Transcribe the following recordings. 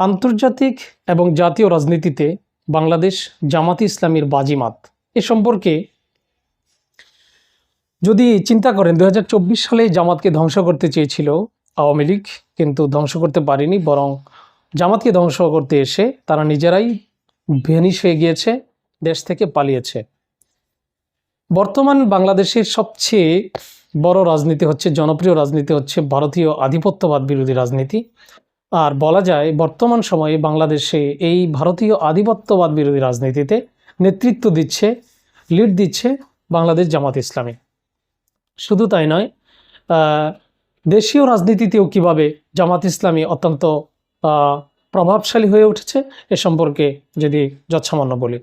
আন্তর্জাতিক এবং জাতীয় রাজনীতিতে বাংলাদেশ জামাতে ইসলামীর বাজিমাত এ সম্পর্কে যদি চিন্তা করেন 2024 সালে জামাতকে ধ্বংস করতে চেয়েছিল আওয়ামী লীগ, কিন্তু ধ্বংস করতে পারেনি, বরং জামাতকে ধ্বংস করতে এসে তারা নিজেরাই ভেনিশ হয়ে গিয়েছে, দেশ থেকে পালিয়েছে। বর্তমান বাংলাদেশের সবচেয়ে বড় রাজনীতি হচ্ছে, জনপ্রিয় রাজনীতি হচ্ছে ভারতীয় আধিপত্যবাদ বিরোধী রাজনীতি। আর বলা যায় বর্তমান সময়ে বাংলাদেশে এই ভারতীয় আধিপত্যবাদ বিরোধী রাজনীতিতে নেতৃত্ব দিচ্ছে, লিড দিচ্ছে বাংলাদেশ জামাত ইসলামী। শুধু তাই নয়, দেশীয় রাজনীতিতেও কিভাবে জামাত ইসলামী অত্যন্ত প্রভাবশালী হয়ে উঠেছে এ সম্পর্কে যদি যৎসামান্য বলি।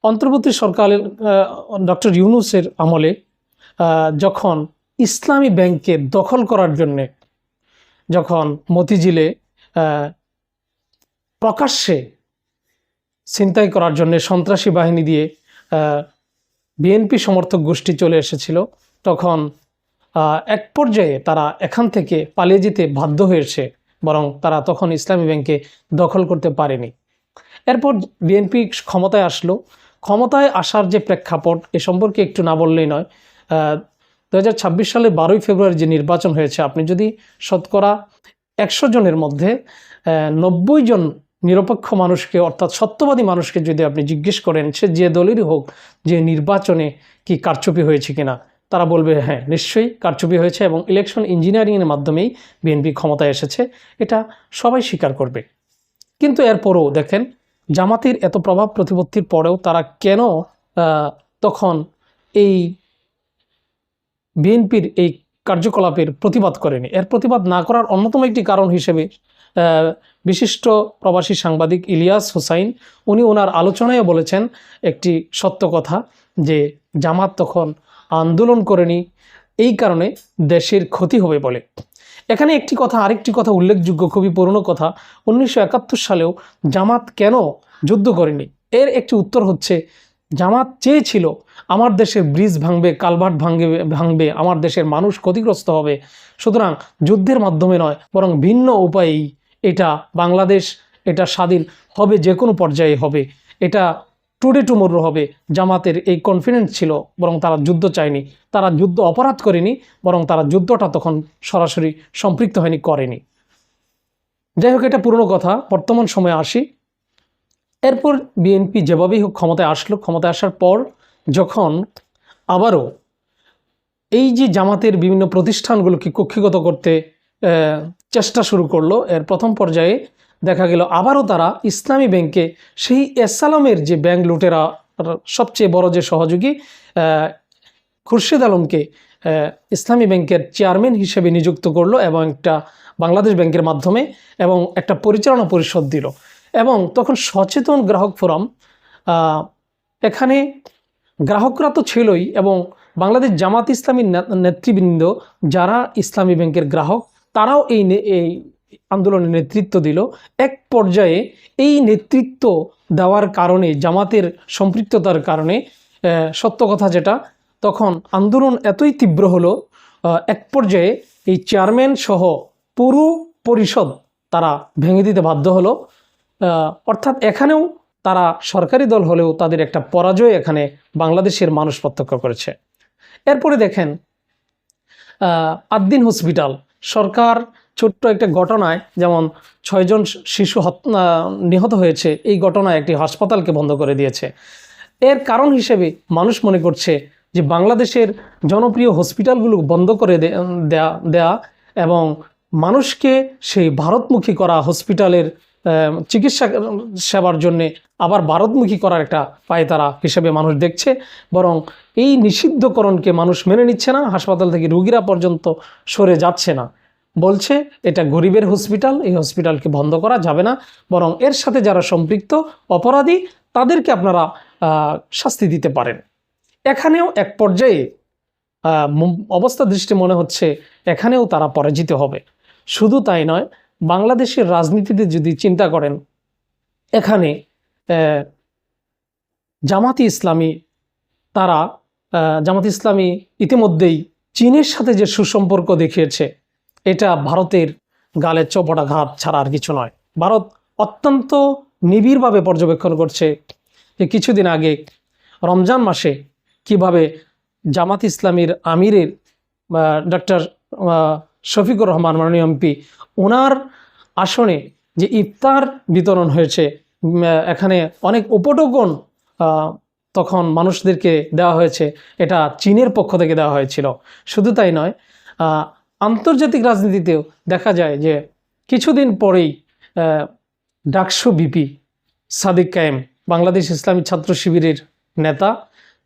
অন্তর্বর্তী সরকারের ডক্টর ইউনূসের আমলে যখন ইসলামী ব্যাংকে দখল করার জন্যে, যখন মতিঝিলে প্রকাশ্যে ছিনতাই করার জন্য সন্ত্রাসী বাহিনী দিয়ে বিএনপি সমর্থক গোষ্ঠী চলে এসেছিল, তখন এক পর্যায়ে তারা এখান থেকে পালিয়ে যেতে বাধ্য হয়েছে, বরং তারা তখন ইসলামী ব্যাংকে দখল করতে পারেনি। এরপর বিএনপি ক্ষমতায় আসলো। ক্ষমতায় আসার যে প্রেক্ষাপট এ সম্পর্কে একটু না বললেই নয়। 2026 সালের 12ই ফেব্রুয়ারি যে নির্বাচন হয়েছে, আপনি যদি শতকরা 100 জনের মধ্যে 90 জন নিরপেক্ষ মানুষকে, অর্থাৎ সত্যবাদী মানুষকে যদি আপনি জিজ্ঞেস করেন সে যে দলেরই হোক, যে নির্বাচনে কি কারচুপি হয়েছে কিনা, তারা বলবে হ্যাঁ নিশ্চয়ই কারচুপি হয়েছে এবং ইলেকশন ইঞ্জিনিয়ারিংয়ের মাধ্যমেই বিএনপি ক্ষমতায় এসেছে, এটা সবাই স্বীকার করবে। কিন্তু এরপরও দেখেন, জামাতের এত প্রভাব প্রতিপত্তির পরেও তারা কেন তখন এই বিএনপির এই কার্যকলাপের প্রতিবাদ করেনি? এর প্রতিবাদ না করার অন্যতম একটি কারণ হিসেবে বিশিষ্ট প্রবাসী সাংবাদিক ইলিয়াস হুসাইন, উনি ওনার আলোচনায় বলেছেন একটি সত্য কথা, যে জামাত তখন আন্দোলন করেনি, এই কারণে দেশের ক্ষতি হবে বলে। এখানে একটি কথা, আরেকটি কথা উল্লেখযোগ্য, খুবই পুরনো কথা, 1971 সালেও জামাত কেন যুদ্ধ করেনি? এর একটি উত্তর হচ্ছে, জামাত চেয়েছিল আমার দেশের ব্রিজ ভাঙবে, কালভার্ট ভাঙবে, আমার দেশের মানুষ ক্ষতিগ্রস্ত হবে, সুতরাং যুদ্ধের মাধ্যমে নয় বরং ভিন্ন উপায়েই এটা বাংলাদেশ, এটা স্বাধীন হবে, যে কোনো পর্যায়ে হবে, এটা টুডে টুমোরো হবে। জামাতের এই কনফিডেন্স ছিল, বরং তারা যুদ্ধ চায়নি, তারা যুদ্ধ অপরাধ করেনি, বরং তারা যুদ্ধটা তখন সরাসরি সম্পৃক্ত হয়নি, করেনি। যাই হোক, এটা পুরনো কথা, বর্তমান সময়ে আসি। এরপর বিএনপি যেভাবেই হোক ক্ষমতায় আসলো। ক্ষমতায় আসার পর যখন আবারও এই যে জামাতের বিভিন্ন প্রতিষ্ঠানগুলোকে কক্ষিগত করতে চেষ্টা শুরু করলো, এর প্রথম পর্যায়ে দেখা গেল আবারও তারা ইসলামী ব্যাংকে, সেই এসালামের যে ব্যাংক লুটেরা সবচেয়ে বড় যে সহযোগী খুরশেদ আলমকে ইসলামী ব্যাংকের চেয়ারম্যান হিসেবে নিযুক্ত করলো এবং একটা বাংলাদেশ ব্যাংকের মাধ্যমে, এবং একটা পরিচালনা পরিষদ দিল। এবং তখন সচেতন গ্রাহক ফোরাম, এখানে গ্রাহকরা তো ছিলই, এবং বাংলাদেশ জামাত ইসলামীর নেতৃবৃন্দ যারা ইসলামী ব্যাংকের গ্রাহক, তারাও এই আন্দোলনে নেতৃত্ব দিল। এক পর্যায়ে এই নেতৃত্ব দেওয়ার কারণে, জামাতের সম্পৃক্ততার কারণে, সত্য কথা যেটা, তখন আন্দোলন এতই তীব্র হলো, এক পর্যায়ে এই চেয়ারম্যান সহ পুরো পরিষদ তারা ভেঙে দিতে বাধ্য হলো। অর্থাৎ এখানেও তারা সরকারি দল হলেও তাদের একটা পরাজয় এখানে বাংলাদেশের মানুষ প্রত্যক্ষ করেছে। এরপরে দেখেন, আদ্দিন হসপিটাল, সরকার ছোট্ট একটা ঘটনায়, যেমন 6 জন শিশু নিহত হয়েছে, এই ঘটনায় একটি হাসপাতালকে বন্ধ করে দিয়েছে। এর কারণ হিসেবে মানুষ মনে করছে যে বাংলাদেশের জনপ্রিয় হসপিটালগুলো বন্ধ করে দেয়া এবং মানুষকে সেই ভারতমুখী করা, হসপিটালের চিকিৎসা সেবার জন্যে আবার ভারতমুখী করার একটা পায়তারা হিসেবে মানুষ দেখছে। বরং এই নিষিদ্ধকরণকে মানুষ মেনে নিচ্ছে না, হাসপাতাল থেকে রুগীরা পর্যন্ত সরে যাচ্ছে না, বলছে এটা গরিবের হসপিটাল, এই হসপিটালকে বন্ধ করা যাবে না, বরং এর সাথে যারা সম্পৃক্ত অপরাধী তাদেরকে আপনারা শাস্তি দিতে পারেন। এখানেও এক পর্যায়ে অবস্থা দৃষ্টি মনে হচ্ছে এখানেও তারা পরাজিত হবে। শুধু তাই নয়, বাংলাদেশের রাজনীতিতে যদি চিন্তা করেন, এখানে জামাতে ইসলামী, জামাতে ইসলামী ইতিমধ্যেই চীনের সাথে যে সুসম্পর্ক দেখিয়েছে, এটা ভারতের গালের চপটাঘাত ছাড়া আর কিছু নয়। ভারত অত্যন্ত নিবিড়ভাবে পর্যবেক্ষণ করছে যে কিছুদিন আগে রমজান মাসে কিভাবে জামাত ইসলামীর আমিরের ডক্টর শফিকুর রহমান মাননীয় এমপি, ওনার আসনে যে ইফতার বিতরণ হয়েছে, এখানে অনেক উপটোকন তখন মানুষদেরকে দেওয়া হয়েছে, এটা চীনের পক্ষ থেকে দেওয়া হয়েছিল। শুধু তাই নয়, আন্তর্জাতিক রাজনীতিতেও দেখা যায় যে কিছুদিন পরেই ডাকসু বিপি সাদিক কায়েম, বাংলাদেশ ইসলামী ছাত্র শিবিরের নেতা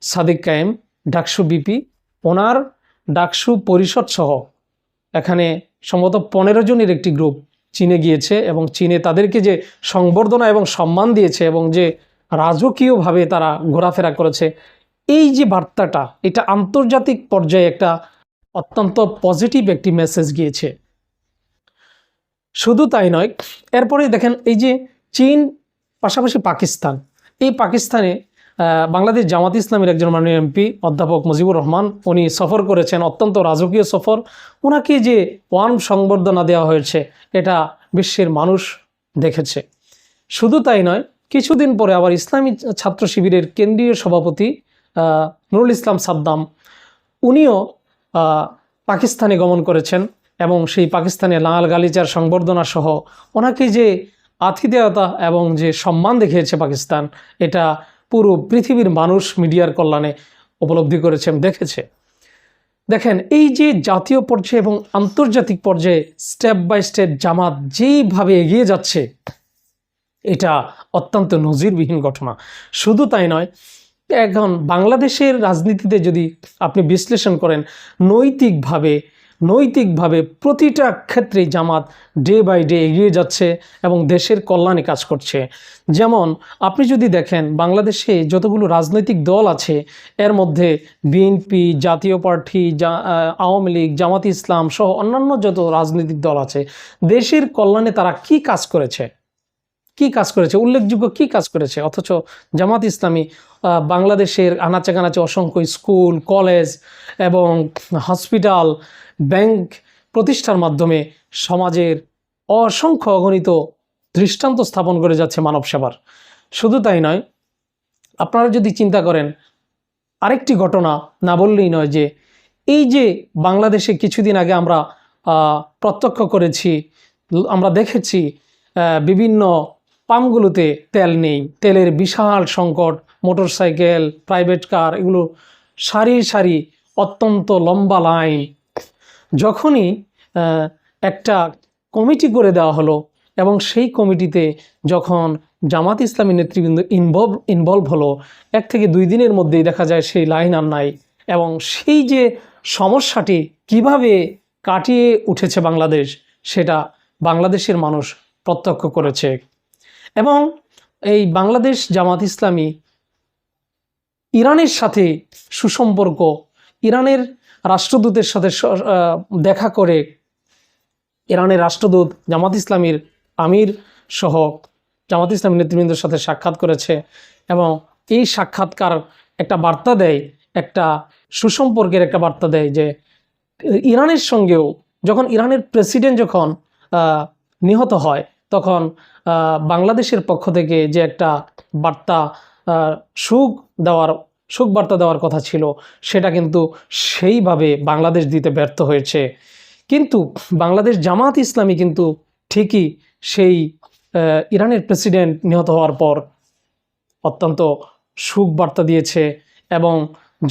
সাদিক কায়েম, ডাকসু বিপি, ওনার ডাকসু পরিষদ সহ এখানে সম্ভবত 15 জনের একটি গ্রুপ চীনে গিয়েছে এবং চীনে তাদেরকে যে সংবর্ধনা এবং সম্মান দিয়েছে এবং যে রাজকীয়ভাবে তারা ঘোরাফেরা করেছে, এই যে বার্তাটা, এটা আন্তর্জাতিক পর্যায়ে একটা অত্যন্ত পজিটিভ একটি মেসেজ গিয়েছে। শুধু তাই নয়, এরপরে দেখেন এই যে চীন পাশাপাশি পাকিস্তান, এই পাকিস্তানে বাংলাদেশ জামাত ইসলামের একজন মাননীয় এমপি অধ্যাপক মুজিবুর রহমান, উনি সফর করেছেন, অত্যন্ত রাজকীয় সফর। ওনাকে যে ওয়ার্ম সংবর্ধনা দেওয়া হয়েছে, এটা বিশ্বের মানুষ দেখেছে। শুধু তাই নয়, কিছুদিন পরে আবার ইসলামী ছাত্র শিবিরের কেন্দ্রীয় সভাপতি নুরুল ইসলাম সাদ্দাম, উনিও পাকিস্তানে গমন করেছেন এবং সেই পাকিস্তানে লাল গালিচার সংবর্ধনা সহ ওনাকে যে আতিথেয়তা এবং যে সম্মান দেখিয়েছে পাকিস্তান, এটা পুরো পৃথিবীর মানুষ মিডিয়ার কল্যাণে উপলব্ধি করেছে, দেখেছে। দেখেন এই যে জাতীয় পর্যায়ে এবং আন্তর্জাতিক পর্যায়ে স্টেপ বাই স্টেপ জামাত যেইভাবে এগিয়ে যাচ্ছে, এটা অত্যন্ত নজিরবিহীন ঘটনা। শুধু তাই নয়, এখন বাংলাদেশের রাজনীতিতে যদি আপনি বিশ্লেষণ করেন, নৈতিকভাবে প্রতিটা ক্ষেত্রে জামাত ডে বাই ডে এগিয়ে যাচ্ছে এবং দেশের কল্যাণে কাজ করছে। যেমন আপনি যদি দেখেন বাংলাদেশে যতগুলো রাজনৈতিক দল আছে, এর মধ্যে বিএনপি, জাতীয় পার্টি, আওয়ামী লীগ, জামাত ইসলাম সহ অন্যান্য যত রাজনৈতিক দল আছে, দেশের কল্যাণে তারা কি কাজ করেছে, উল্লেখযোগ্য কি কাজ করেছে? অথচ জামাত ইসলামী বাংলাদেশের আনাচে কানাচে অসংখ্য স্কুল, কলেজ এবং হসপিটাল, ব্যাংক প্রতিষ্ঠার মাধ্যমে সমাজের অসংখ্য অগণিত দৃষ্টান্ত স্থাপন করে যাচ্ছে মানব সেবার। শুধু তাই নয়, আপনারা যদি চিন্তা করেন, আরেকটি ঘটনা না বললেই নয় যে এই যে বাংলাদেশে কিছুদিন আগে আমরা প্রত্যক্ষ করেছি, আমরা দেখেছি বিভিন্ন পাম্পগুলোতে তেল নেই, তেলের বিশাল সংকট, মোটরসাইকেল, প্রাইভেট কার, এগুলো সারি সারি অত্যন্ত লম্বা লাইন। যখনই একটা কমিটি করে দেওয়া হলো এবং সেই কমিটিতে যখন জামাত ইসলামী নেতৃবৃন্দ ইনভলভ হলো, 1 থেকে 2 দিনের মধ্যেই দেখা যায় সেই লাইন আর নাই এবং সেই যে সমস্যাটি কিভাবে কাটিয়ে উঠেছে বাংলাদেশ, সেটা বাংলাদেশের মানুষ প্রত্যক্ষ করেছে। এবং এই বাংলাদেশ জামাত ইসলামী ইরানের সাথে সুসম্পর্ক, ইরানের রাষ্ট্রদূতের সাথে দেখা করে, ইরানের রাষ্ট্রদূত জামাত ইসলামীর আমির সহ জামাত ইসলামী নেতৃবৃন্দের সাথে সাক্ষাৎ করেছে এবং এই সাক্ষাৎকার একটা বার্তা দেয়, একটা সুসম্পর্কের একটা বার্তা দেয় যে ইরানের সঙ্গেও যখন ইরানের প্রেসিডেন্ট যখন নিহত হয়, তখন বাংলাদেশের পক্ষ থেকে যে একটা বার্তা, সুখ বার্তা দেওয়ার কথা ছিল, সেটা কিন্তু সেইভাবে বাংলাদেশ দিতে ব্যর্থ হয়েছে। কিন্তু বাংলাদেশ জামাত ইসলামী কিন্তু ঠিকই সেই ইরানের প্রেসিডেন্ট নিহত হওয়ার পর অত্যন্ত সুখ বার্তা দিয়েছে এবং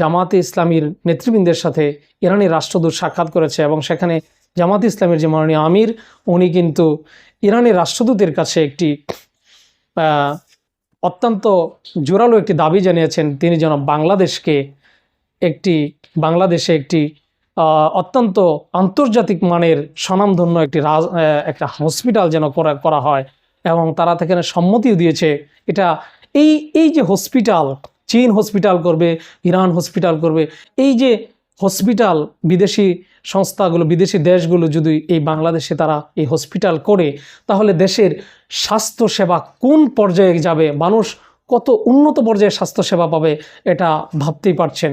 জামাতে ইসলামীর নেতৃবৃন্দের সাথে ইরানের রাষ্ট্রদূত সাক্ষাৎ করেছে এবং সেখানে জামাত ইসলামের যে মাননীয় আমির, উনি কিন্তু ইরানের রাষ্ট্রদূতের কাছে একটি অত্যন্ত জোরালো একটি দাবি জানিয়েছেন, তিনি যেন বাংলাদেশে একটি অত্যন্ত আন্তর্জাতিক মানের স্বনামধন্য একটা হসপিটাল যেন করা হয় এবং তারা সেখানে সম্মতিও দিয়েছে। এটা এই যে হসপিটাল, চীন হসপিটাল করবে, ইরান হসপিটাল করবে, এই যে হসপিটাল বিদেশি সংস্থাগুলো, বিদেশি দেশগুলো যদি এই বাংলাদেশে তারা এই হসপিটাল করে, তাহলে দেশের স্বাস্থ্যসেবা কোন পর্যায়ে যাবে, মানুষ কত উন্নত পর্যায়ে স্বাস্থ্যসেবা পাবে, এটা ভাবতেই পারছেন।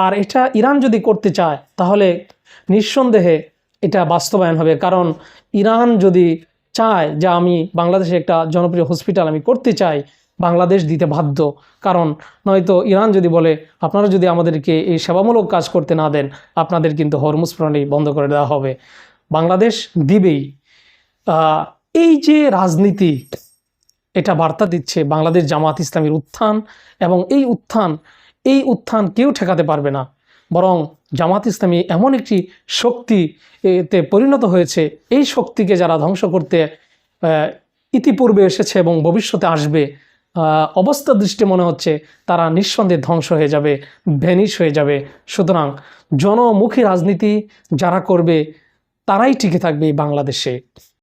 আর এটা ইরান যদি করতে চায়, তাহলে নিঃসন্দেহে এটা বাস্তবায়ন হবে। কারণ ইরান যদি চায় যে আমি বাংলাদেশে একটা জনপ্রিয় হসপিটাল আমি করতে চাই, বাংলাদেশ দিতে বাধ্য। কারণ নয়তো ইরান যদি বলে আপনারা যদি আমাদেরকে এই সেবামূলক কাজ করতে না দেন, আপনাদের কিন্তু হরমুজ প্রণালী বন্ধ করে দেওয়া হবে। বাংলাদেশ দিবেই। এই যে রাজনীতি, এটা বার্তা দিচ্ছে বাংলাদেশ জামাত ইসলামীর উত্থান, এবং এই উত্থান কেউ ঠেকাতে পারবে না। বরং জামাত ইসলামী এমন একটি শক্তিতে পরিণত হয়েছে, এই শক্তিকে যারা ধ্বংস করতে ইতিপূর্বে এসেছে এবং ভবিষ্যতে আসবে, অবস্থা দৃষ্টি মনে হচ্ছে তারা নিঃসন্দেহে ধ্বংস হয়ে যাবে, ভ্যানিশ হয়ে যাবে। সুতরাং জনমুখী রাজনীতি যারা করবে তারাই টিকে থাকবে এই বাংলাদেশে।